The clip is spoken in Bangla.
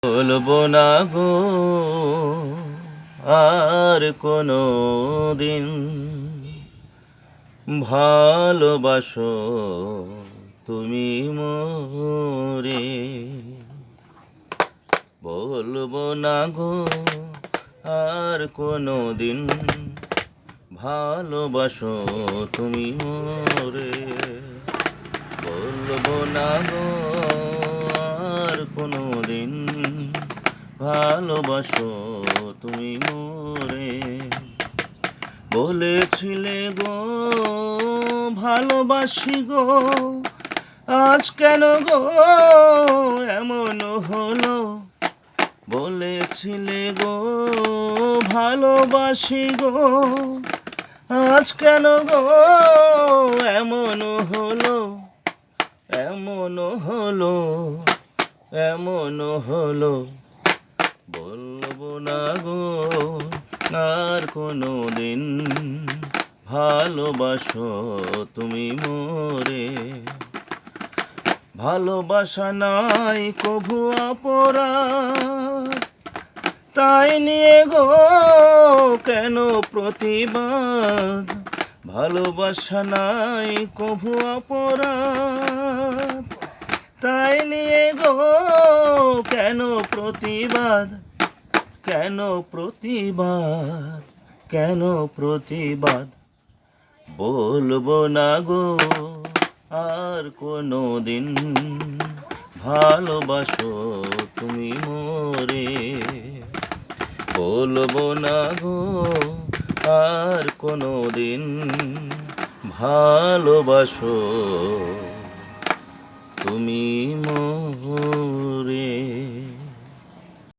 বলবো না গো আর কোনো দিন, ভালোবাসো তুমি মোরে। বলবো না গো আর কোনো দিন, ভালোবাসো তুমি মোরে। বলবো না গো আর কোনো দিন, ভালোবাসো তুমি মোরে। বলেছিলে গো ভালোবাসি গো, আজ কেন গো এমন হলো। বলেছিলে গো ভালোবাসি গো, আজ কেন গো এমন হলো। এমন হলো, এমন হলো। বলবো না গো আর কোনো দিন, ভালোবাসো তুমি মোরে। ভালোবাসা নাই কভু অপরাধ, তাই নিয়ে গো কেন প্রতিবাদ। ভালোবাসা নাই কভু অপরাধ, তাই নিয়ে গো কেন প্রতিবাদ। কেন প্রতিবাদ, কেন প্রতিবাদ। বলবো না গো আর কোনো দিন, ভালোবাসো তুমি মোরে। বলবো না গো আর কোনো দিন, ভালোবাসো